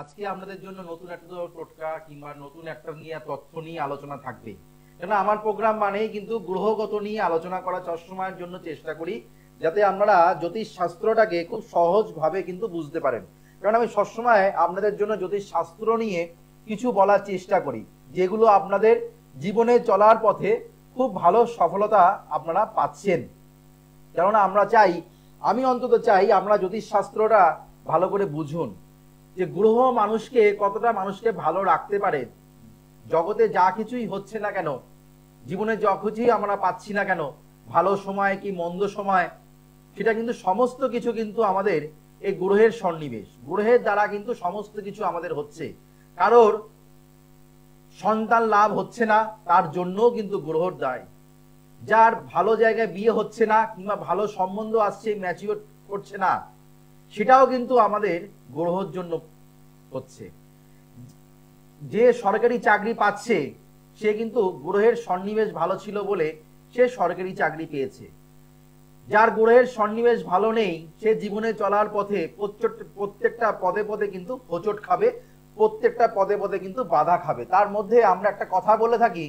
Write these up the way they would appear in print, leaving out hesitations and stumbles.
আজকে আপনাদের জন্য নতুন একটা টোটকা কিংবা নতুন একটা নিয়ে তথ্য নিয়ে আলোচনা থাকবে। কেন আমার প্রোগ্রাম মানেই কিন্তু গ্রহগত নিয়ে আলোচনা করা সবসময়ের জন্য চেষ্টা করি, যাতে আপনারা জ্যোতিষ শাস্ত্রটাকে খুব সহজভাবে কিন্তু বুঝতে পারেন। কারণ আমি সবসময় আপনাদের জন্য জ্যোতিষ শাস্ত্র নিয়ে কিছু বলার চেষ্টা করি, যেগুলো আপনাদের জীবনে চলার পথে খুব ভালো সফলতা আপনারা পাচ্ছেন। কেননা আমরা চাই, আমি অন্তত চাই আমরা জ্যোতিষ শাস্ত্রটা ভালো করে বুঝুন, যে গ্রহ মানুষকে কতটা মানুষকে ভালো রাখতে পারে। জগতে যা কিছুই হচ্ছে না কেন, জীবনে যা কিছুই আমরা পাচ্ছি না কেন, ভালো সময় কি মন্দ সময়, সেটা কিন্তু সমস্ত কিছু কিন্তু আমাদের এই গ্রহের সন্নিবেশ। গ্রহের দ্বারা কিন্তু সমস্ত কিছু আমাদের হচ্ছে। কারোর সন্তান লাভ হচ্ছে না, তার জন্যও কিন্তু গ্রহর দায়। যার ভালো জায়গায় বিয়ে হচ্ছে না কিংবা ভালো সম্বন্ধ আসছে ম্যাচিওর করছে না, সেটাও কিন্তু আমাদের গ্রহর জন্য হচ্ছে। যে সরকারি চাকরি পাচ্ছে, সে কিন্তু গ্রহের সন্নিবেশ ভালো ছিল বলে সে সরকারি চাকরি পেয়েছে। যার গ্রহের সন্নিবেশ ভালো নেই, সে জীবনে চলার পথে প্রত্যেকটা পদে পদে কিন্তু হোঁচট খাবে, প্রত্যেকটা পদে পদে কিন্তু বাধা খাবে। তার মধ্যে আমরা একটা কথা বলে থাকি,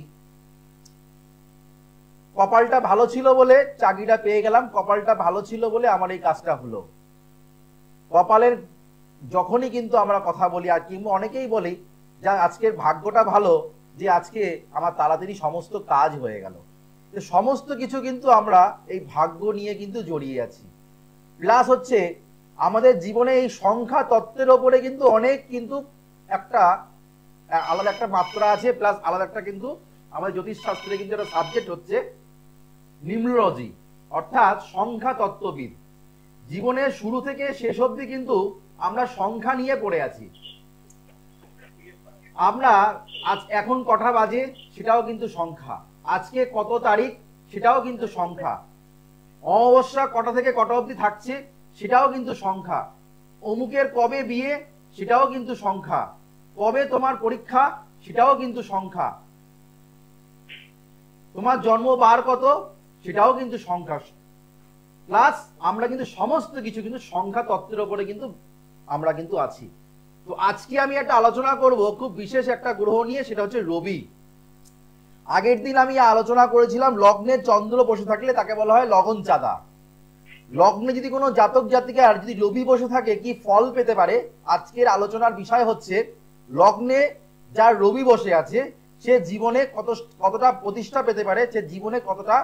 কপালটা ভালো ছিল বলে চাকরিটা পেয়ে গেলাম, কপালটা ভালো ছিল বলে আমার এই কাজটা হলো। কপালের যখনই কিন্তু আমরা কথা বলি, আর কিংবা অনেকেই বলি যা আজকের ভাগ্যটা ভালো, যে আজকে আমার তাড়াতাড়ি সমস্ত কাজ হয়ে গেল। সমস্ত কিছু কিন্তু আমরা এই ভাগ্য নিয়ে কিন্তু জড়িয়ে আছি। প্লাস হচ্ছে আমাদের জীবনে এই সংখ্যা তত্ত্বের ওপরে কিন্তু অনেক কিন্তু একটা আলাদা একটা মাত্রা আছে, প্লাস আলাদা একটা কিন্তু আমাদের জ্যোতিষ শাস্ত্রে কিন্তু একটা সাবজেক্ট হচ্ছে নিউমেরোলজি, অর্থাৎ সংখ্যা তত্ত্ববিদ। জীবনের শুরু থেকে শেষ অবধি কিন্তু আমরা সংখ্যা নিয়ে পড়ে আছি। আমরা আজ এখন কটা বাজে সেটাও কিন্তু সংখ্যা, আজকে কত তারিখ সেটাও কিন্তু সংখ্যা, অমাবস্যা কটা থেকে কটা অবধি থাকছে সেটাও কিন্তু সংখ্যা, অমুকের কবে বিয়ে সেটাও কিন্তু সংখ্যা, কবে তোমার পরীক্ষা সেটাও কিন্তু সংখ্যা, তোমার জন্ম বার কত সেটাও কিন্তু সংখ্যা। প্লাস আমরা কিন্তু সমস্ত কিছু কিন্তু সংখ্যা তত্ত্বের উপরে কিন্তু আমরা কিন্তু আছি। তো আজকে আমি একটা আলোচনা করব খুব বিশেষ একটা গ্রহ নিয়ে, সেটা হচ্ছে রবি। আগের দিন আমি আলোচনা করেছিলাম লগ্নে চন্দ্র বসে থাকলে তাকে বলা হয় লগন চাঁদা। লগ্নে যদি কোনো জাতক জাতিকার যদি রবি বসে থাকে কি ফল পেতে পারে, আজকের আলোচনার বিষয় হচ্ছে লগ্নে যার রবি বসে আছে সে জীবনে কতটা প্রতিষ্ঠা পেতে পারে, সে জীবনে কতটা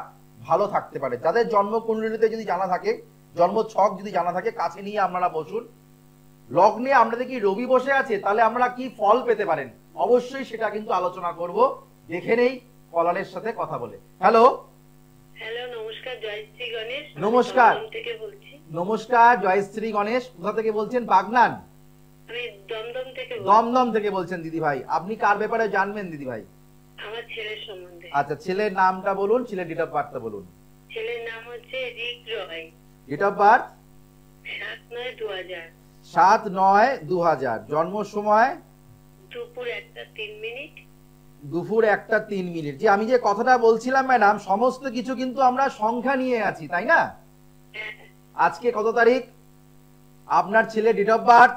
ভালো থাকতে পারে। যাদের জন্মকুণ্ডলিতে যদি জানা থাকে, জন্ম ছক যদি জানা থাকে, কাছে নিয়ে আপনারা বসুন। লগ্নে আমরা দেখি রবি বসে আছে, তাহলে আমরা কি ফল পেতে পারেন, অবশ্যই সেটা কিন্তু আলোচনা করব। দেখে নেই কলারের সাথে কথা বলে। হ্যালো হ্যালো, নমস্কার, জয়শ্রী গণেশ। নমস্কার থেকে বলছি। নমস্কার, জয়শ্রী গণেশ। কোথা থেকে বলছেন? বাগনান? আমি দমদম থেকে বলছি। দমদম থেকে বলছেন দিদি ভাই। আপনি কার ব্যাপারে জানবেন দিদি ভাই? আমার ছেলের সম্বন্ধে। আচ্ছা, ছেলের নামটা বলুন, ছেলের ডেট অফ বার্থটা বলুন। ছেলের নাম হচ্ছে Rik Roy. Date of birth 7/9/2000। 7/9/2000। জন্ম সময় দুপুর 1:03। দুপুর 1:03। যে আমি যে কথাটা বলছিলাম ম্যাডাম, সমস্ত কিছু কিন্তু আমরা সংখ্যা নিয়ে আছি, তাই না? আজকে কত তারিখ? আপনার ছেলে ডেট অফ বার্থ,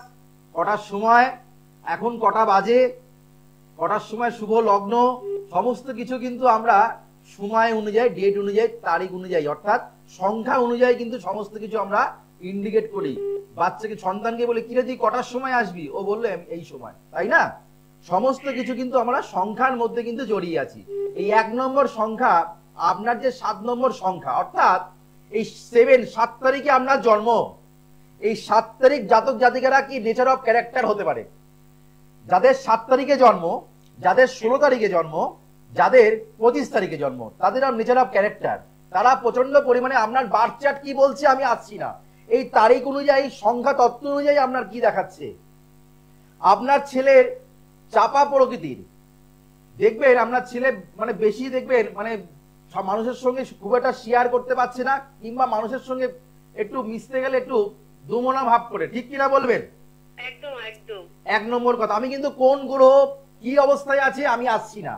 কটার সময়, এখন কটা বাজে, কটার সময় শুভ লগ্ন, সমস্ত কিছু কিন্তু আমরা সময় অনুযায়ী, ডেট অনুযায়ী, তারিখ অনুযায়ী, অর্থাৎ সংখ্যা অনুযায়ী কিন্তু সমস্ত কিছু আমরা ইন্ডিকেট করি। বাচ্চাকে, সন্তানকে বলে কিরে তুই কটার সময় আসবি, ও বললো এই সময়, তাই না? সমস্ত কিছু কিন্তু আমরা সংখ্যার মধ্যে কিন্তু জড়িয়ে আছি। এই 1 নম্বর সংখ্যা, আপনার যে 7 নম্বর সংখ্যা, অর্থাৎ এই 7 তারিখে আপনার জন্ম, এই 7 তারিখ জাতক জাতিকারা কি নেচার অফ ক্যারেক্টার হতে পারে? যাদের 7 তারিখে জন্ম, যাদের 16 তারিখে জন্ম, যাদের 25 তারিখে জন্ম, তাদের নেচার অফ ক্যারেক্টার, তারা প্রচন্ড পরিমাণে, আপনার বার্থ চার্ট কি বলছে আমি আসছি না, এই তারিখ অনুযায়ী, সংখ্যা তত্ত্ব অনুযায়ী আপনার কি দেখাচ্ছে। আপনার ছেলের চাপা প্রকৃতির, দেখবেন আপনার ছেলে মানে বেশি দেখবেন মানে সব মানুষের সঙ্গে খুব একটা শেয়ার করতে পারছে না, কিংবা মানুষের সঙ্গে একটু মিশতে গেলে একটু দুমনা ভাব করে, ঠিক কিনা বলবেন? একদম একদম 1 নম্বর কথা। আমি কিন্তু কোন গ্রহ কি অবস্থায় আছে আমি আসছি না।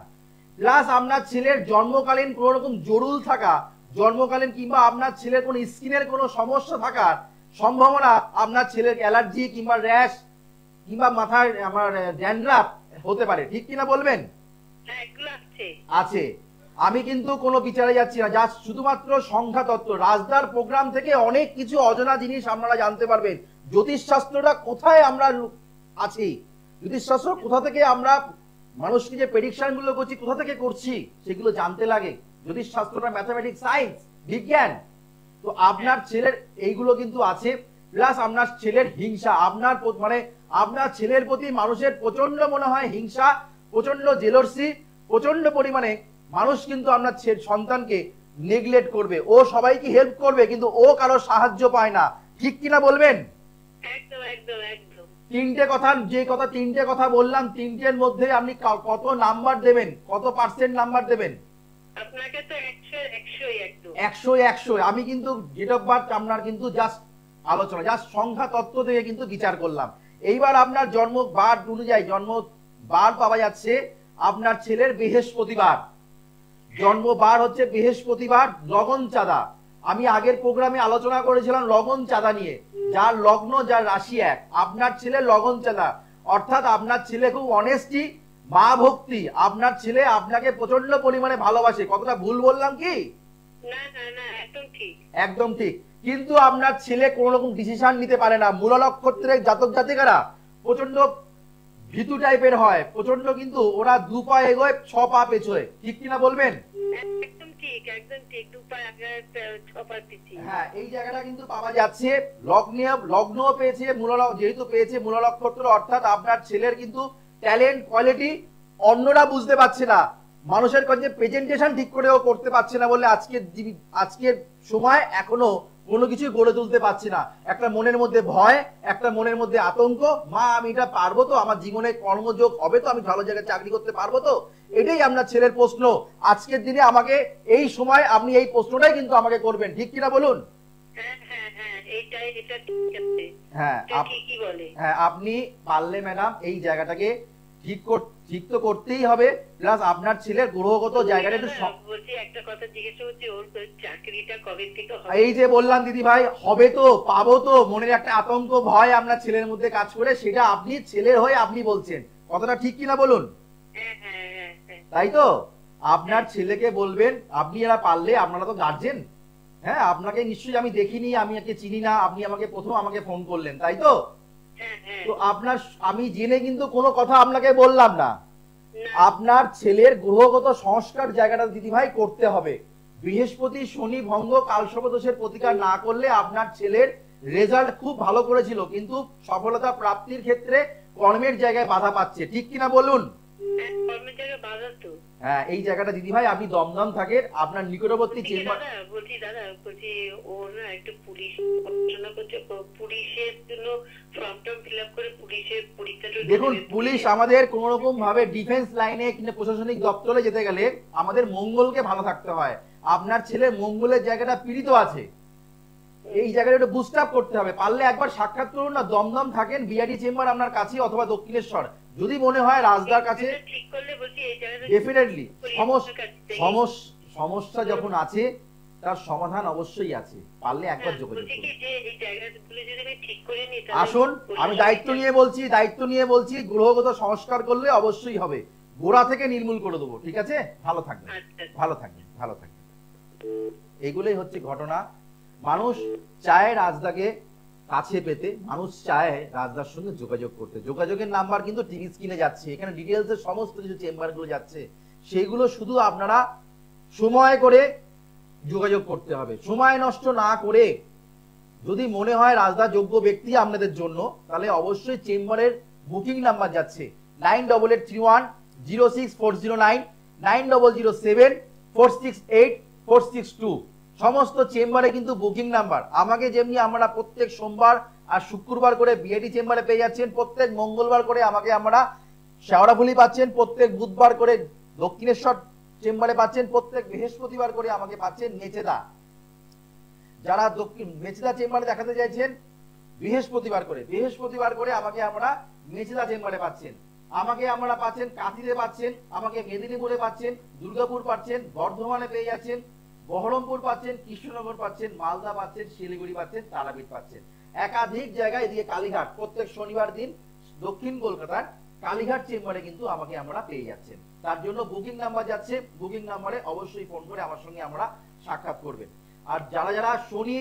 প্লাস আপনার ছেলের জন্মকালীন কোন রকম জরুল থাকা, জন্মকালীন কিংবা আপনার ছেলের কোন স্কিনের কোনো সমস্যা থাকার সম্ভাবনা, আপনার ছেলের অ্যালার্জি কিংবা র্যাশ কিংবা মাথায় আমার ড্যান্ড্রাফ হতে পারে, ঠিক কিনা বলবেন? হ্যাঁ এগুলো আছে। আছে। আমি কিন্তু কোনো বিচারে যাচ্ছি না, জাস্ট শুধুমাত্র সংখ্যা তত্ত্ব। রাজদার প্রোগ্রাম থেকে অনেক কিছু অজানা জিনিস আপনারা জানতে পারবেন। জ্যোতিষশাস্ত্রটা কোথায় আমরা আছি, জ্যোতিষশাস্ত্র কোথা থেকে আমরা মানুষকে যে প্রেডিকশন গুলো করছি কোথা থেকে করছি সেগুলো জানতে লাগে। জ্যোতিষশাস্ত্রটা ম্যাথামেটিক্স, সায়েন্স, বিজ্ঞান। তো আপনার ছেলের এইগুলো কিন্তু আছে, প্লাস আপনার ছেলের হিংসা, আপনার ছেলের প্রতি মানুষের প্রচন্ড মনে হয় হিংসা, প্রচন্ড জেলসি, প্রচন্ড পরিমাণে মানুষ কিন্তু আপনার সন্তানকে নেগলেক্ট করবে। ও সবাইকে হেল্প করবে কিন্তু ও কারো সাহায্য পায় না, ঠিক কিনা বলবেন? একদম একদম একদম। তিনটে কথা বললাম, তিনটের মধ্যে আপনি কত নাম্বার দেবেন, কত পার্সেন্ট নাম্বার দেবেন? আপনাকে তো 100 একদম 100 আমি কিন্তু ডেট অফ বার্থ আপনার কিন্তু জাস্ট আলোচনা, জাস্ট সংখ্যা তত্ত্ব থেকে কিন্তু বিচার করলাম। এইবার আপনার জন্ম বার অনুযায়ী জন্ম বার পাওয়া যাচ্ছে আপনার ছেলের বৃহস্পতিবার, জন্ম বার হচ্ছে বৃহস্পতিবার, লগন চাঁদা। আমি আগের প্রোগ্রামে আলোচনা করেছিলাম লগন চাঁদা নিয়ে, যার লগ্ন যার রাশি এক, আপনার ছেলে লগন চাঁদা, অর্থাৎ আপনার ছেলে খুব অনেস্টি, মা ভক্তি, আপনার ছেলে আপনাকে প্রচন্ড পরিমাণে ভালোবাসে। কতটা ভুল বললাম কি? না না না একদম ঠিক। একদম ঠিক। কিন্তু আপনার ছেলে কোন রকম ডিসিশন নিতে পারে না। মূল নক্ষত্রের জাতক জাতিকারা প্রচন্ড ভীতু টাইপের হয়, প্রচন্ড কিন্তু ওরা 2 পা এগোয় 6 পা পেছোয়, ঠিক কিনা বলবেন? একদম ঠিক একদম ঠিক। 2 পা আগে 6 পা পিছিয়ে। হ্যাঁ, এই জায়গাটা কিন্তু পাওয়া যাচ্ছে। লগ্ন পেয়েছে, যেহেতু পেয়েছে মূল নক্ষত্র, অর্থাৎ আপনার ছেলের কিন্তু ট্যালেন্ট, কোয়ালিটি অন্যরা বুঝতে পারছে না, মানুষের কাছে প্রেজেন্টেশন ঠিক করেও করতে পারছে না বলে আজকের সময় এখনো কোনো কিছু গড়ে তুলতে পারছি না। একটা মনের মধ্যে ভয়, একটা মনের মধ্যে আতঙ্ক, মা আমি এটা পারবো তো, আমার জীবনে কর্মযোগ হবে তো, আমি ভালো জায়গায় চাকরি করতে পারবো তো, এটাই আপনার ছেলের প্রশ্ন। আজকের দিনে আমাকে এই সময় আপনি এই প্রশ্নটাই কিন্তু আমাকে করবেন, ঠিক কিনা বলুন? হ্যাঁ হ্যাঁ হ্যাঁ এইটাই, এটা ঠিক আছে। হ্যাঁ ঠিকই বলে। হ্যাঁ, আপনি পারলে ম্যাডাম এই জায়গাটাকে ঠিক তো করতেই হবে, প্লাস আপনার ছেলের গ্রহগত জায়গাটা একটু বলছি, একটা কথা জিজ্ঞেস করছি, ওর চাকরিটা কবে থেকে হবে? এই যে বললাম দিদি ভাই, হবে তো, পাবো তো, মনের একটা আতঙ্ক ভয় আপনার ছেলের মধ্যে কাজ করে, সেটা আপনি ছেলের হয়ে আপনি বলছেন, কথাটা ঠিক কিনা বলুন? হ্যাঁ হ্যাঁ হ্যাঁ। তাই তো? আপনার ছেলেকে বলবেন, আপনি এরা পারলে, আপনারা তো গার্জেন, হ্যাঁ, আপনাকে নিশ্চয়ই আমি দেখিনি, আমি একে চিনি না, আপনি আমাকে প্রথম আমাকে ফোন করলেন, তাই তো? তো আমি জেনে কিন্তু কোনো কথা আপনাকে বললাম না। আপনার ছেলের গ্রহগত সংস্কার জায়গাটা দিদি ভাই করতে হবে। বৃহস্পতি শনি ভঙ্গ কালসর্প দোষের প্রতিকার না করলে আপনার ছেলের রেজাল্ট খুব ভালো করেছিল, কিন্তু সফলতা প্রাপ্তির ক্ষেত্রে কর্মের জায়গায় বাধা পাচ্ছে, ঠিক কিনা বলুন? হ্যাঁ, এই জায়গাটা দিদি ভাই আপনি দমদম থাকেন, আপনার নিকটবর্তী চেম্বার। বলছি ওর না একটু পুলিশ পড়াশোনা করছে, পুলিশের জন্য ফর্ম টর্ম ফিল আপ করে পুলিশের পরীক্ষাটা। দেখুন, পুলিশ আমাদের কোন রকম ভাবে ডিফেন্স লাইনে কিংবা প্রশাসনিক দপ্তরে যেতে গেলে আমাদের মঙ্গলকে ভালো থাকতে হয়। আপনার ছেলে মঙ্গলের জায়গাটা পীড়িত আছে, এই জায়গাটা একটু বুস্ট আপ করতে হবে। পারলে একবার সাক্ষাৎ করুন না, দমদম থাকেন, বিআরডি চেম্বার আপনার কাছে, অথবা দক্ষিণেশ্বর, যদি মনে হয় রাজদার কাছে, ঠিক করলে বলছি এই জায়গাটা ডেফিনেটলি সমস্যা যখন আছে তার সমাধান অবশ্যই আছে, পারলে একবার যোগাযোগ করুন। আসুন, আমি দায়িত্ব নিয়ে বলছি গ্রহগত সংস্কার করলে অবশ্যই হবে, গোড়া থেকে নির্মূল করে দেবো, ঠিক আছে? ভালো থাকবেন, ভালো থাকবেন। এগুলোই হচ্ছে ঘটনা। মানুষ চায় রাজদাকে কাছে পেতে, মানুষ চায় রাজদার সঙ্গে যোগাযোগ করতে। যোগাযোগের নাম্বার কিন্তু টিভি স্ক্রিনে যাচ্ছে, এখানে ডিটেলস এর সমস্ত কিছু চেম্বার গুলো যাচ্ছে, সেইগুলো শুধু আপনারা সময় করে যোগাযোগ করতে হবে, সময় নষ্ট না করে। যদি মনে হয় রাজদা যোগ্য ব্যক্তি আপনাদের জন্য, তাহলে অবশ্যই চেম্বারের বুকিং নাম্বার যাচ্ছে 9831064009, 9007468462, সমস্ত চেম্বারে কিন্তু বুকিং নাম্বার। আমাকে যেমনি আমরা প্রত্যেক সোমবার আর শুক্রবার করে বিআইডি চেম্বারে পেয়ে যাচ্ছেন, প্রত্যেক মঙ্গলবার করে আমাকে আমরা শেওড়াফুলি পাচ্ছেন, প্রত্যেক বুধবার করে দক্ষিণেশ্বর চেম্বারে পাচ্ছেন, প্রত্যেক বৃহস্পতিবার করে আমাকে পাচ্ছেন মেচেদা। যারা মেচেদা চেম্বারে দেখাতে চাইছেন, বৃহস্পতিবার করে আমাকে আমরা মেচেদা চেম্বারে পাচ্ছেন। আমাকে আমরা পাচ্ছেন কাঁথিতে পাচ্ছেন, আমাকে মেদিনীপুরে পাচ্ছেন, দুর্গাপুর পাচ্ছেন, বর্ধমানে পেয়ে যাচ্ছেন, বহরমপুর পাচ্ছেন, কৃষ্ণনগর পাচ্ছেন, মালদা পাচ্ছেন, শিলিগুড়ি পাচ্ছেন, তারাপীঠ পাচ্ছেন, একাধিক জায়গায়। এদিকে কালীঘাট প্রত্যেক শনিবার দিন দক্ষিণ কলকাতার কালীঘাট চেম্বারে কিন্তু আমাকে আমরা পেয়ে যাচ্ছেন। তার জন্য বুকিং নাম্বার যাচ্ছে, বুকিং নাম্বারে অবশ্যই ফোন করে আমার সঙ্গে আমরা সাক্ষাৎ করবেন। আর যারা যারা শনি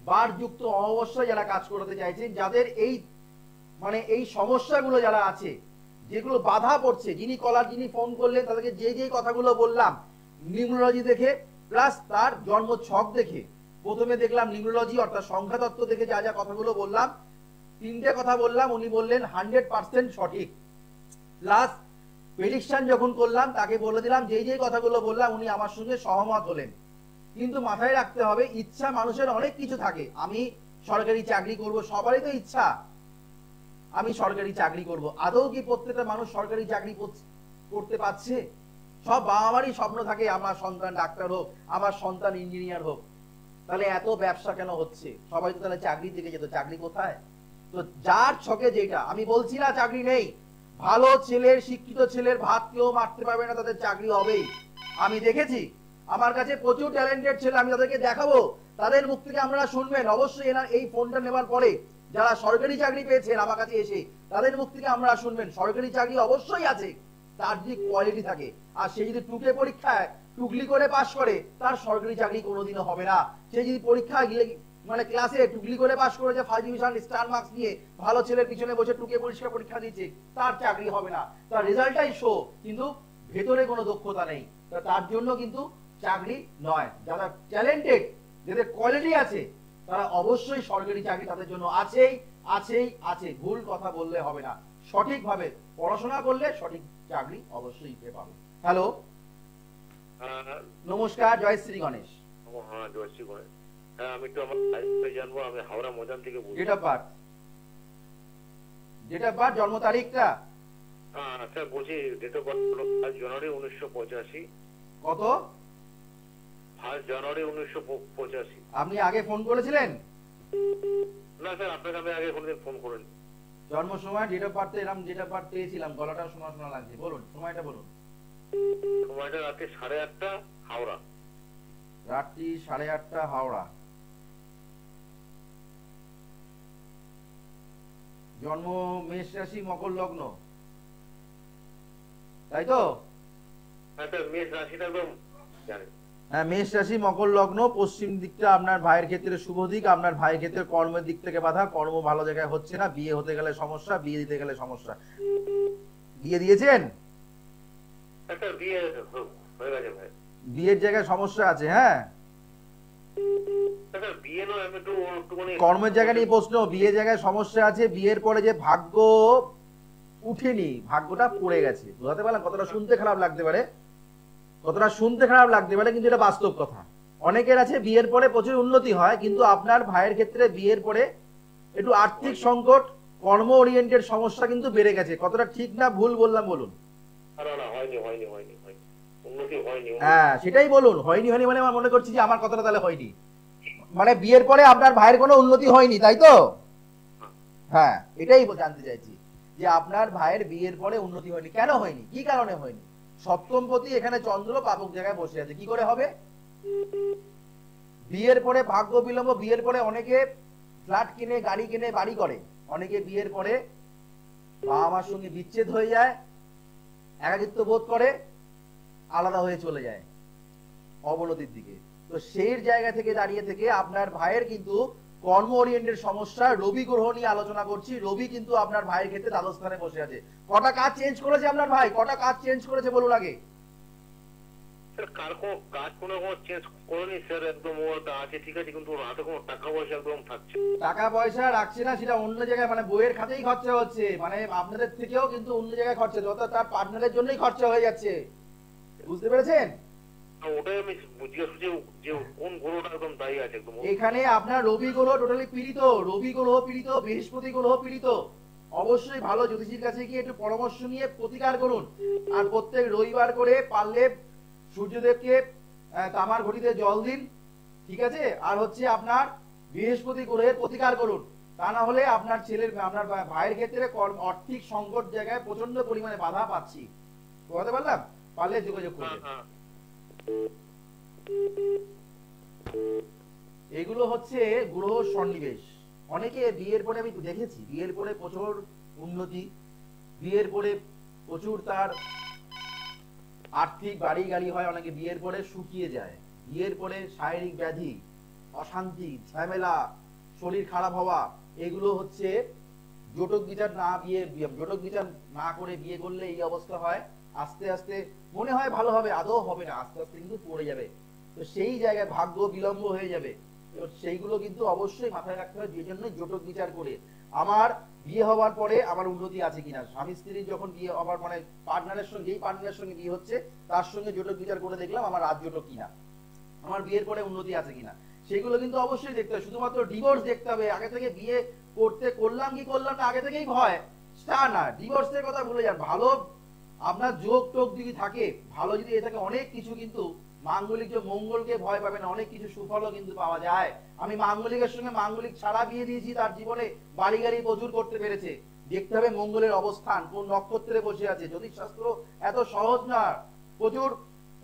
বার যুক্ত অমাবস্যায় যারা কাজ করতে চাইছেন, যাদের এই মানে এই সমস্যাগুলো যারা আছে, যেগুলো বাধা পড়ছে, যিনি কলার যিনি ফোন করলেন তাদেরকে যে কথাগুলো বললাম নিউমোলজি দেখে প্লাস তার জন্ম ছক দেখে, প্রথমে দেখলাম নিউমোলজি অর্থাৎ সংখ্যাতত্ত্ব দেখে যা যা কথাগুলো বললাম, তিনটে কথা বললাম, উনি বললেন 100% সঠিক। প্লাস প্রেডিকশন যখন করলাম তাকে বলে দিলাম যে কথাগুলো বললাম উনি আমার সঙ্গে সহমত হলেন। কিন্তু মাথায় রাখতে হবে ইচ্ছা মানুষের অনেক কিছু থাকে। আমি সরকারি চাকরি করব, সবারই তো ইচ্ছা আমি সরকারি চাকরি করব। আদৌ কি প্রত্যেকটা মানুষ সরকারি চাকরি করতে পারছে? সব বাবা মারই স্বপ্ন থাকে আমার সন্তান ডাক্তার হোক, আমার সন্তান ইঞ্জিনিয়ার হোক। তাহলে এত ব্যবসা কেন হচ্ছে? সবাই তো তাহলে চাকরির দিকে যেত, চাকরি কোথায়? তো যার ছকে যেটা, আমি বলছি না চাকরি নেই, ভালো ছেলের শিক্ষিত ছেলের ভাত কেউ মারতে পারবে না, তাদের চাকরি হবেই। আমি দেখেছি আমার কাছে প্রচুর ট্যালেন্টেড ছেলে, আমি তাদেরকে দেখাবো, তাদের মুখ থেকে আপনারা শুনবেন অবশ্যই। এই ফোনটা নেওয়ার পরে যারা সরকারি চাকরি পেয়েছেন আমার কাছে এসে, তাদের মুখ থেকে আমরা শুনবেন সরকারি চাকরি অবশ্যই আছে, তার যদি কোয়ালিটি থাকে। আর সে যদি টুকে পরীক্ষায় টুকলি করে পাশ করে, তার সরকারি চাকরি কোনোদিনও হবে না। সে যদি পরীক্ষা গিয়ে মানে ক্লাসে টুকলি করে পাশ করে যে ফার্স্ট ডিভিশন স্টার মার্কস নিয়ে ভালো ছেলের পিছনে বসে টুকে পরীক্ষা দিচ্ছে, তার চাকরি হবে না। তার রেজাল্টটাই শো, কিন্তু ভেতরে কোনো দক্ষতা নেই। তার জন্য কিন্তু চাকরি নয়। যারা ট্যালেন্টেড, যাদের কোয়ালিটি আছে, তারা অবশ্যই সরকারি চাকরি তাদের জন্য আছেই আছেই আছে। ভুল কথা বললে হবে না, সঠিকভাবে পড়াশোনা করলে সঠিক চাকরি অবশ্যই পেয়ে পাবে। হ্যালো, নমস্কার, জয় শ্রী গণেশ। হ্যাঁ, জয় শ্রী গণেশ। হ্যাঁ, আমি একটু আমার জানবো। আমি হাওড়া ময়দান থেকে বলছি। ডেট অফ বার্থ জন্ম তারিখটা? হ্যাঁ স্যার, বলছি ডেট অফ বার্থ হলো 1 জানুয়ারি 1985। কত? 1 জানুয়ারি 1985। আপনি আগে ফোন করেছিলেন? না স্যার, আপনাকে আমি আগে কোনোদিন ফোন করিনি। জন্ম সময় ডেট অফ বার্থে এরকম ডেট অফ বার্থ পেয়েছিলাম, গলাটা শোনা শোনা লাগছে। বলুন সময়টা বলুন। সময়টা রাতে 8:30 হাওড়া। রাত্রি 8:30 হাওড়া। জন্ম মেষ রাশি মকর লগ্ন, তাই তো? হ্যাঁ স্যার, মেষ রাশিটা একদম জানেন। হ্যাঁ, মেষ রাশি মকর লগ্ন। পশ্চিম দিকটা আপনার ভাইয়ের ক্ষেত্রে শুভ দিক। আপনার ভাইয়ের ক্ষেত্রে কর্মের দিক থেকে বাধা, কর্ম ভালো জায়গায় হচ্ছে না, বিয়ে হতে গেলে সমস্যা, বিয়ে দিতে গেলে সমস্যা। বিয়ে দিয়েছেন? স্যার বিয়ে হয়ে গেছে ভাই। বিয়ের জায়গায় সমস্যা আছে? হ্যাঁ, স্যার বিয়ে নয়, আমি একটুখানি কর্মের জায়গা নিয়ে প্রশ্ন। বিয়ের জায়গায় সমস্যা আছে, বিয়ের পরে যে ভাগ্য উঠেনি, ভাগ্যটা পড়ে গেছে। বুঝতে পারলাম? কতটা শুনতে খারাপ লাগতে পারে, কতটা শুনতে খারাপ লাগতে পারে, কিন্তু এটা বাস্তব কথা। অনেকের আছে বিয়ের পরে প্রচুর উন্নতি হয়, কিন্তু আপনার ভাইয়ের ক্ষেত্রে বিয়ের পরে একটু আর্থিক সংকট, কর্ম ওরিয়েন্টেড সমস্যা কিন্তু বেড়ে গেছে। কতটা ঠিক না ভুল বললাম বলুন? হ্যাঁ, সেটাই বলুন। হয়নি মানে আমার মনে করছি যে আমার কথাটা তাহলে হয়নি, মানে বিয়ের পরে আপনার ভাইয়ের কোনো উন্নতি হয়নি, তাই তো? হ্যাঁ, এটাই জানতে চাইছি যে আপনার ভাইয়ের বিয়ের পরে উন্নতি হয়নি, কেন হয়নি, কি কারণে হয়নি? সপ্তমপতি এখানে চন্দ্র পাপক জায়গায় বসে আছে, কি করে হবে? বিয়ের পরে ভাগ্য বিলম্ব। বিয়ের পরে অনেকে ফ্ল্যাট কিনে, গাড়ি কিনে, বাড়ি করে। অনেকে বিয়ের পরে বাবা মার সঙ্গে বিচ্ছেদ হয়ে যায়, একাকিত্ব বোধ করে, আলাদা হয়ে চলে যায় অবনতির দিকে। তো সেই জায়গা থেকে দাঁড়িয়ে থেকে আপনার ভাইয়ের কিন্তু কর্ম ওরিয়েন্টেড সমস্যা, রবি গ্রহ নিয়ে আলোচনা করছি। রবি কিন্তু আপনার ভাইয়ের ক্ষেত্রে দ্বাদশ স্থানে বসে আছে। কটা কাজ চেঞ্জ করেছে আপনার ভাই? কটা কাজ চেঞ্জ করেছে বলুন আগে। টাকা পয়সা রাখছে না, সেটা অন্য জায়গায়, মানে বইয়ের খাতেই খরচা হচ্ছে, মানে আপনাদের থেকেও কিন্তু অন্য জায়গায় খরচা, যত তার পার্টনারের জন্যই খরচা হয়ে যাচ্ছে। বুঝতে পেরেছেন? এখানে আপনার রবি গ্রহ টোটালি পীড়িত, রবি গ্রহ পীড়িত, বৃহস্পতি গ্রহ পীড়িত। অবশ্যই ভালো জ্যোতিষীর কাছে গিয়ে একটু পরামর্শ নিয়ে প্রতিকার করুন। আর প্রত্যেক রবিবার করে পারলে সূর্যদেবকে তামার ঘটিতে জল দিন, ঠিক আছে? আর হচ্ছে আপনার বৃহস্পতি গ্রহের প্রতিকার করুন। তা না হলে আপনার ছেলের, আপনার ভাইয়ের ক্ষেত্রে আর্থিক সংকট জায়গায় প্রচন্ড পরিমাণে বাধা পাচ্ছি। বুঝতে পারলাম? পারলে যোগাযোগ করবেন। এগুলো হচ্ছে গ্রহ সন্নিবেশ। অনেকে বিয়ের পরে, আমি দেখেছি বিয়ের পরে প্রচুর উন্নতি, বিয়ের পরে প্রচুর তার আর্থিক বাড়ি গাড়ি হয়, অনেকে বিয়ের পরে শুকিয়ে যায়, বিয়ের পরে শারীরিক ব্যাধি, অশান্তি, ঝামেলা, শরীর খারাপ হওয়া, এগুলো হচ্ছে জটক বিচার না করে বিয়ে করলে এই অবস্থা হয়। আস্তে আস্তে মনে হয় ভালো হবে, আদৌ হবে না, আস্তে আস্তে কিন্তু পড়ে যাবে। তো সেই জায়গায় ভাগ্য বিলম্ব হয়ে যাবে। তো সেইগুলো কিন্তু অবশ্যই মাথায় রাখতে হবে। যে জন্য জটক বিচার করে আমার বিয়ে হওয়ার পরে আমার উন্নতি আছে কিনা, স্বামী স্ত্রীর যখন বিয়ে হওয়ার মানে পার্টনারের সঙ্গে বিয়ে হচ্ছে তার সঙ্গে জটক বিচার করে দেখলাম আমার রাজজটক কিনা, আমার বিয়ের পরে উন্নতি আছে কিনা, সেগুলো কিন্তু অবশ্যই দেখতে হবে। শুধুমাত্র ডিভোর্স দেখতে হবে, আগে থেকে বিয়ে করলাম না আগে থেকেই ভয়, তা না, ডিভোর্সের কথা ভুলে যান। ভালো আপনার যোগ টোগ যদি থাকে, ভালো যদি এ থাকে, অনেক কিছু কিন্তু মাঙ্গলিক যে মঙ্গলকে ভয় পাবে না, অনেক কিছু সুফলও কিন্তু পাওয়া যায়। আমি মাঙ্গলিকের সঙ্গে মাঙ্গলিক ছাড়া বিয়ে দিয়েছি, তার জীবনে বাড়ি গাড়ি প্রচুর করতে পেরেছে। দেখতে হবে মঙ্গলের অবস্থান কোন নক্ষত্রে বসে আছে। জ্যোতিষশাস্ত্র এত সহজ না, প্রচুর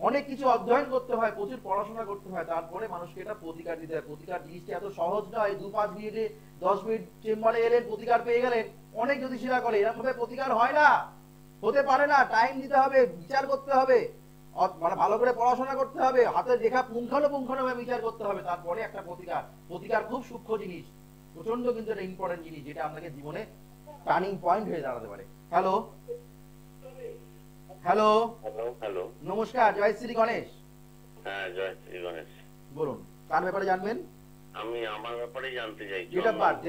অনেক কিছু অধ্যয়ন করতে হয়, প্রচুর পড়াশোনা করতে হয়, তারপরে মানুষকে এটা প্রতিকার দিতে হয়। প্রতিকার জিনিসটা এত সহজ নয়। 2-5 মিনিটে 10 মিনিট চেম্বারে এলেন, প্রতিকার পেয়ে গেলেন। অনেক জ্যোতিষীরা করে, এরকম ভাবে প্রতিকার হয় না, হতে পারে না। টাইম দিতে হবে, বিচার করতে হবে, মানে ভালো করে পড়াশোনা করতে হবে, হাতে লেখা পুঙ্খানুপুঙ্খানুভাবে বিচার করতে হবে, তারপরে একটা প্রতিকার খুব সূক্ষ্ম জিনিস, প্রচন্ড কিন্তু একটা ইম্পর্টেন্ট জিনিস, যেটা আপনাকে জীবনে টার্নিং পয়েন্ট হয়ে দাঁড়াতে পারে। হ্যালো হ্যালো হ্যালো, নমস্কার, জয় শ্রী গণেশ। হ্যাঁ জয় শ্রী গণেশ। বলুন, কার ব্যাপারে জানবেন? আমি আমার ব্যাপারে জানতে চাই। ডেট অফ বার্থ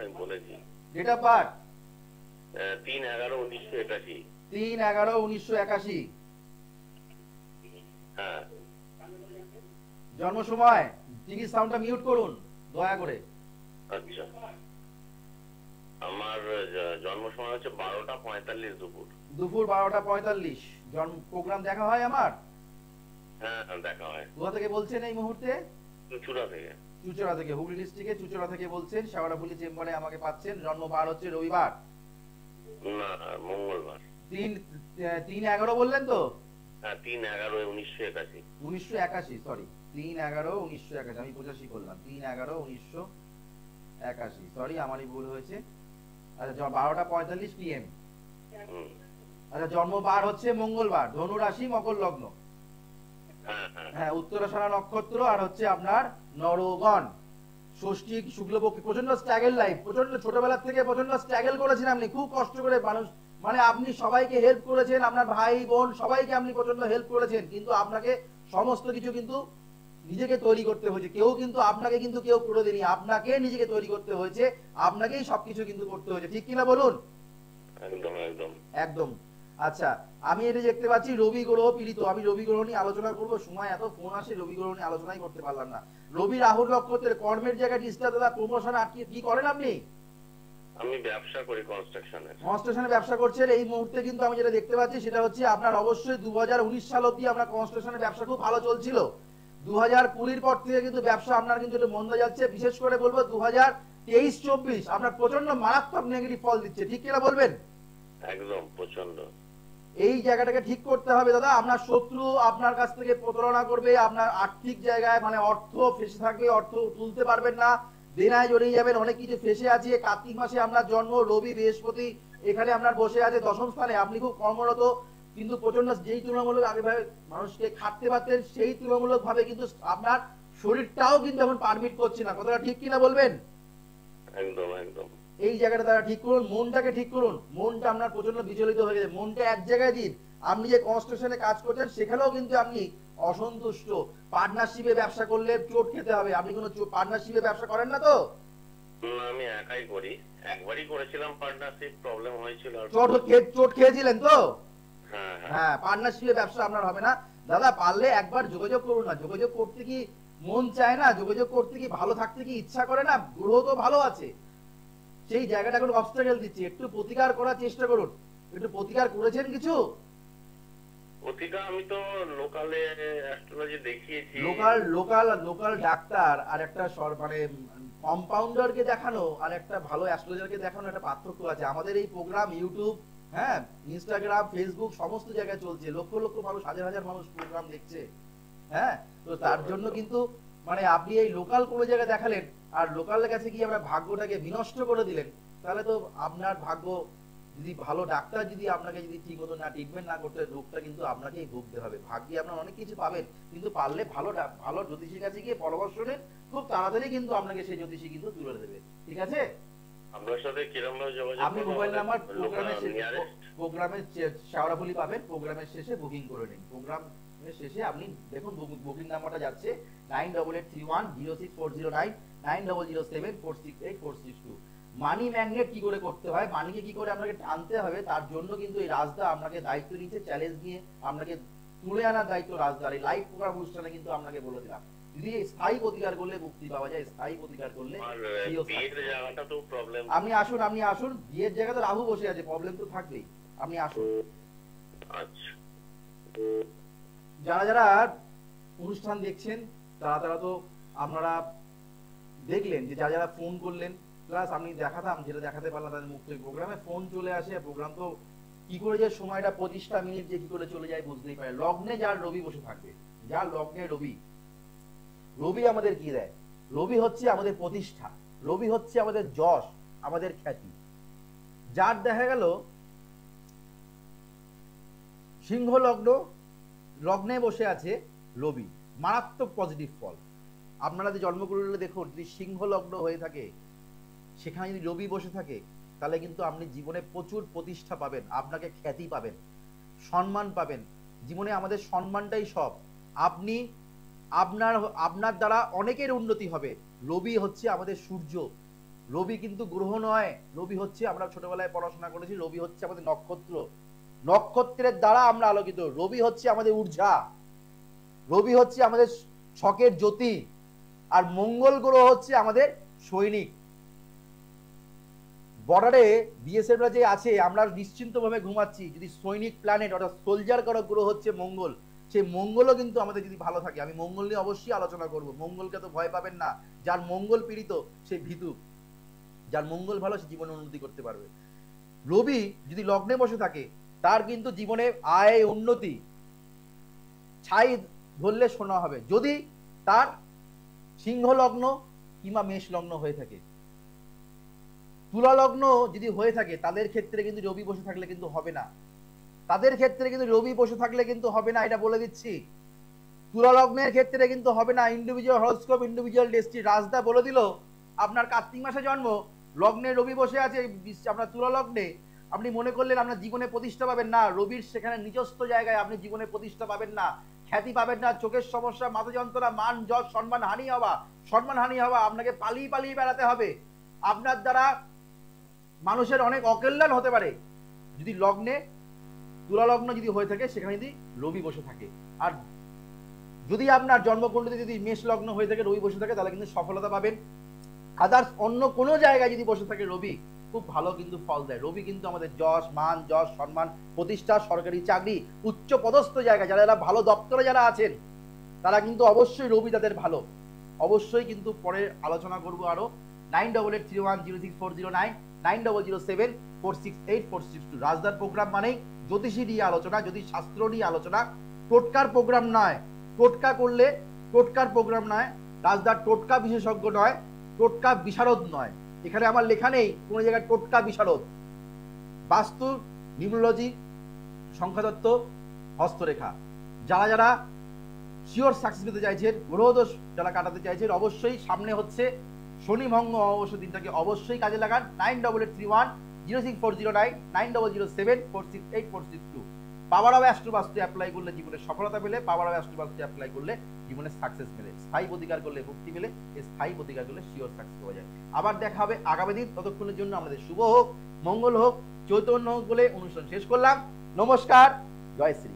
আমি বলেছি ডেট অফ বার্থ 3/11/1981। 3/11/1981। হ্যাঁ। জন্ম সময় টিভি সাউন্ডটা মিউট করুন দয়া করে। আচ্ছা, আমার জন্ম সময় হচ্ছে 12:45 দুপুর 12:45। প্রোগ্রাম দেখা হয় আমার? হ্যাঁ দেখা হয়। কোথা থেকে বলছেন এই মুহূর্তে? চুচুড়া থেকে। চুচুড়া থেকে, হুগলি ডিস্ট্রিক্টে চুচুড়া থেকে বলছেন। শেওড়াফুলি চেম্বারে আমাকে পাচ্ছেন। জন্ম বার হচ্ছে রবিবার, না মঙ্গলবার। 3/11 বললেন তো? হ্যাঁ 3/11/1981। 1981, সরি, 3/11/1981, আমি 85 করলাম। 3/11/1981, সরি আমারই ভুল হয়েছে। আচ্ছা, 12:45 PM। আচ্ছা, জন্ম বার হচ্ছে মঙ্গলবার, ধনু রাশি, মকর লগ্ন। হ্যাঁ, উত্তরাষাঢ়া নক্ষত্র, আর হচ্ছে আপনার নরগণ, ষষ্ঠী শুক্লপক্ষে। প্রচন্ড স্ট্রাগল লাইফ, প্রচন্ড ছোটবেলা থেকে প্রচন্ড স্ট্রাগল করেছেন আপনি, খুব কষ্ট করে মানুষ, মানে আপনি সবাইকে হেল্প করেছেন, আপনার ভাই বোন সবাইকে আপনি প্রচন্ড হেল্প করেছেন, কিন্তু আপনাকে সমস্ত কিছু কিন্তু নিজেকে তৈরি করতে হয়েছে। কেউ কিন্তু আপনাকে কিন্তু কেউ করে দেয়নি, আপনাকে নিজেকে তৈরি করতে হয়েছে, আপনাকেই সবকিছু কিন্তু করতে হয়েছে, ঠিক কিনা বলুন? একদম একদম একদম। আচ্ছা, আমি এটা দেখতে পাচ্ছি রবি গ্রহ পীড়িত। আমি রবি গ্রহ নিয়ে আলোচনা করব, সময় এত ফোন আসে, রবি গ্রহ নিয়ে আলোচনাই করতে পারলাম না। রবি রাহুর নক্ষত্রের কর্মের জায়গায় ডিস্টার্ব, দাদা প্রমোশন আটকে কি করেন আপনি? আমি ব্যবসা করি কনস্ট্রাকশনে ব্যবসা করছেন। এই মুহূর্তে কিন্তু আমি যেটা দেখতে পাচ্ছি সেটা হচ্ছে আপনার অবশ্যই 2019 সাল অবধি আপনার কনস্ট্রাকশনের ব্যবসা খুব ভালো চলছিল। 2020 পর থেকে কিন্তু ব্যবসা আপনার কিন্তু একটু মন্দা যাচ্ছে। বিশেষ করে বলবো 2023-24 আপনার প্রচন্ড মারাত্মক নেগেটিভ ফল দিচ্ছে, ঠিক কিনা বলবেন? একদম প্রচন্ড। এই জায়গাটাকে ঠিক করতে হবে দাদা। আপনার শত্রু আপনার কাছ থেকে প্রতারণা করবে, আপনার আর্থিক জায়গায় মানে অর্থ ফেসে থাকবে, অর্থ তুলতে পারবেন না, দেনায় জড়িয়ে যাবেন, অনেক কিছু ফেসে আছে। কার্তিক মাসে আপনার জন্ম, রবি বৃহস্পতি এখানে আপনার বসে আছে দশম স্থানে, আপনি খুব কর্মরত, কিন্তু প্রচন্ড যেই তুলনামূলক আগে মানুষকে খাটতে পারতেন, সেই তুলনামূলক ভাবে কিন্তু আপনার শরীরটাও কিন্তু এখন পারমিট করছে না। কথাটা ঠিক কিনা বলবেন? একদম একদম। এই জায়গাটা তারা ঠিক করুন, মনটাকে ঠিক করুন। মনটা আপনার প্রচন্ড বিচলিত হয়ে গেছে, মনটা এক জায়গায় দিন। আপনি যে কনস্ট্রাকশনে কাজ করছেন সেখানেও কিন্তু আপনি অসন্তুষ্ট। পার্টনারশিপে ব্যবসা করলে চোট খেতে হবে। আপনি কোনো পার্টনারশিপে ব্যবসা করেন না তো? আমি একাই করি, একবারই করেছিলাম পার্টনারশিপ, প্রবলেম হয়েছিল। চোট খেয়েছিলেন তো? হ্যাঁ হ্যাঁ, পার্টনারশিপে ব্যবসা আপনার হবে না দাদা। পারলে একবার যোগাযোগ করুন না। যোগাযোগ করতে কি মন চায় না? যোগাযোগ করতে কি ভালো থাকতে কি ইচ্ছা করে না? গ্রহ তো ভালো আছে, সেই জায়গাটা কোনো অবস্ট্রাগল দিচ্ছে। একটু প্রতিকার করার চেষ্টা করুন। একটু প্রতিকার করেছেন কিছু? প্রতিকার আমি তো লোকালে অ্যাস্ট্রোলজি দেখিয়েছি। লোকাল ডাক্তার আর একটা মানে কম্পাউন্ডারকে দেখানো আর একটা ভালো অ্যাস্ট্রোলজারকে দেখানো একটা পার্থক্য আছে। আমাদের এই প্রোগ্রাম ইউটিউব, হ্যাঁ, ইনস্টাগ্রাম, ফেসবুক সমস্ত জায়গায় চলছে, লক্ষ লক্ষ মানুষ, হাজার হাজার মানুষ প্রোগ্রাম দেখছে। হ্যাঁ, তো তার জন্য কিন্তু মানে আপনি এই লোকাল কোনো জায়গায় দেখালেন আর লোকালের কাছে গিয়ে আমরা ভাগ্যটাকে বিনষ্ট করে দিলেন, তাহলে তো আপনার ভাগ্য যদি ভালো ডাক্তার যদি আপনাকে যদি ঠিক মতো না ট্রিটমেন্ট না করতে, রোগটা কিন্তু আপনাকেই ভুগতে হবে। ভাগ্যে আপনার অনেক কিছু পাবেন, কিন্তু পারলে ভালো জ্যোতিষীর কাছে গিয়ে পরামর্শ নেন, খুব তাড়াতাড়ি কিন্তু আপনাকে সেই জ্যোতিষী কিন্তু তুলে দেবে। ঠিক আছে? আপনার সাথে কিরকম ভাবে যোগাযোগ আপনি করবো? Mobile number nearest? প্রোগ্রামের শেওড়াফুলি পাবেন, প্রোগ্রামের শেষে বুকিং করে নিন। প্রোগ্রামের শেষে আপনি দেখুন বুকিং নাম্বারটা যাচ্ছে 9881064009 9007468462। মানি ম্যাগনেট কি করে করতে হয়, মানিকে কি করে আপনাকে টানতে হবে, তার জন্য কিন্তু এই রাজদা আপনাকে দায়িত্ব নিচ্ছে, চ্যালেঞ্জ নিয়ে আপনাকে তুলে আনার দায়িত্ব রাজদার। এই লাইভ প্রোগ্রাম অনুষ্ঠানে কিন্তু আপনাকে বলে দিলাম, যদি স্থায়ী প্রতিকার করলে মুক্তি পাওয়া যায়, স্থায়ী প্রতিকার করলে জায়গাটা তো প্রবলেম। আপনি আসুন, বিয়ের জায়গায় তো রাহু বসে আছে, প্রবলেম তো থাকবেই, আপনি আসুন। আচ্ছা, যারা অনুষ্ঠান দেখছেন তারা তো আপনারা দেখলেন যে যারা ফোন করলেন, প্লাস আমি দেখাতাম যেটা দেখাতে পারলাম তাদের মুখ থেকে, প্রোগ্রামে ফোন চলে আসে, প্রোগ্রাম তো কি করে যে সময়টা 25টা মিনিট যে কি করে চলে যায় বুঝতেই পারে। লগ্নে যার রবি বসে থাকবে, যার লগ্নে রবি আমাদের কি দেয়? রবি হচ্ছে আমাদের প্রতিষ্ঠা, রবি হচ্ছে আমাদের যশ, আমাদের খ্যাতি। যার দেখা গেল সিংহ লগ্নে বসে আছে রবি, মারাত্মক পজিটিভ ফল। আপনারা যে জন্মকুণ্ডলী দেখুন, যদি সিংহ লগ্ন হয়ে থাকে, সেখানে যদি রবি বসে থাকে, তাহলে কিন্তু আপনি জীবনে প্রচুর প্রতিষ্ঠা পাবেন, আপনাকে খ্যাতি পাবেন, সম্মান পাবেন। জীবনে আমাদের সম্মানটাই সব। আপনি আপনার দ্বারা অনেকের উন্নতি হবে। রবি হচ্ছে আমাদের সূর্য, রবি কিন্তু গ্রহ নয়, রবি হচ্ছে, আমরা ছোটবেলায় পড়াশোনা করেছি, রবি হচ্ছে আমাদের নক্ষত্র, নক্ষত্রের দ্বারা আমরা আলোকিত। রবি হচ্ছে আমাদের ঊর্জা, রবি হচ্ছে আমাদের ছকের জ্যোতি, আর মঙ্গল গ্রহ হচ্ছে আমাদের সৈনিক। বর্ডারে বিএসএফ যে আছে, আমরা নিশ্চিন্তভাবে ঘুমাচ্ছি, যদি সৈনিক প্ল্যানেট অর্থাৎ সোলজার কারক গ্রহ হচ্ছে মঙ্গল, সেই মঙ্গলও কিন্তু আমাদের যদি ভালো থাকে, আমি মঙ্গল নিয়ে অবশ্যই আলোচনা করব। মঙ্গলকে তো ভয় পাবেন না, যার মঙ্গল পীড়িত সে ভীতু, যার মঙ্গল ভালো সে জীবনে উন্নতি করতে পারবে। রবি যদি লগ্নে বসে থাকে, তার কিন্তু জীবনে আয় উন্নতি ছাই ধরলে শোনা হবে। যদি তার সিংহ লগ্ন কিংবা মেষ লগ্ন হয়ে থাকে, তুলা লগ্ন যদি হয়ে থাকে, তাদের ক্ষেত্রে কিন্তু রবি বসে থাকলে কিন্তু হবে না, তাদের ক্ষেত্রে কিন্তু রবি বসে থাকলে কিন্তু হবে না, এটা বলে দিচ্ছি। তুলা লগ্নের ক্ষেত্রে কিন্তু হবে না। Individual horoscope, individual destiny, Rajda বলে দিল আপনার কার্তিক মাসে জন্ম, লগ্নে রবি বসে আছে আপনার তুলা লগ্নে, আপনি মনে করলেন আপনার জীবনে প্রতিষ্ঠা পাবেন না, রবির সেখানে নিজস্ব জায়গায় আপনি জীবনে প্রতিষ্ঠা পাবেন না, খ্যাতি পাবেন না, চোখের সমস্যা, মাথা যন্ত্রণা, মান যশ সম্মান হানি হওয়া, আপনাকে পালিয়ে বেড়াতে হবে। আপনার দ্বারা মানুষের অনেক অকল্যাণ হতে পারে। যদি লগ্নে তুলা লগ্ন যদি হয়ে থাকে, সেখানে যদি রবি বসে থাকে, আর যদি আপনার জন্মকুণ্ডলীতে যদি মেষ লগ্ন হয়ে থাকে, রবি বসে থাকে, তাহলে কিন্তু সফলতা পাবেন। আদার্স অন্য কোনো জায়গায় যদি বসে থাকে রবি, খুব ভালো কিন্তু ফল দেয়। রবি কিন্তু আমাদের যশ সম্মান, প্রতিষ্ঠা, সরকারি চাকরি, উচ্চ পদস্থ জায়গা, যারা ভালো দপ্তরে যারা আছেন, তারা কিন্তু অবশ্যই রবি তাদের ভালো। অবশ্যই কিন্তু পরে আলোচনা করবো আরো। 9881064009 9007468462। রাজদার প্রোগ্রাম মানেই জ্যোতিষী নিয়ে আলোচনা, জ্যোতিষ শাস্ত্র নিয়ে আলোচনা, টোটকার প্রোগ্রাম নয়। টোটকা করলে টোটকার প্রোগ্রাম নয়, রাজদার টোটকা বিশেষজ্ঞ নয়, টোটকা বিশারদ নয়। এখানে আমার লেখা নেই কোনো জায়গায় টোটকা বিশারদ। বাস্তু, নিউমোলজি, সংখ্যাতত্ত্ব, হস্তরেখা, যারা শিওর সাকসেস পেতে চাইছেন, গ্রহদোষ যারা কাটাতে চাইছেন, অবশ্যই সামনে হচ্ছে শনি ভঙ্গ অমাবস্যা দিনটাকে অবশ্যই কাজে লাগান। 9831064009 9007468462। পাওয়ার অফ অ্যাস্ট্রো বাস্তু অ্যাপ্লাই করলে জীবনে সফলতা পেলে, পাওয়ার অফ অ্যাস্ট্রো বাস্তু অ্যাপ্লাই করলে জীবনে সাকসেস পেলে, স্থায়ী প্রতিকার করলে মুক্তি পেলে, স্থায়ী প্রতিকার করলে শিওর সাকসেস পাওয়া যায়। আবার দেখা হবে আগামী দিন। ততক্ষণের জন্য আমাদের শুভ হোক, মঙ্গল হোক, চৈতন্য হোক বলে অনুষ্ঠান শেষ করলাম। নমস্কার, জয় শ্রী।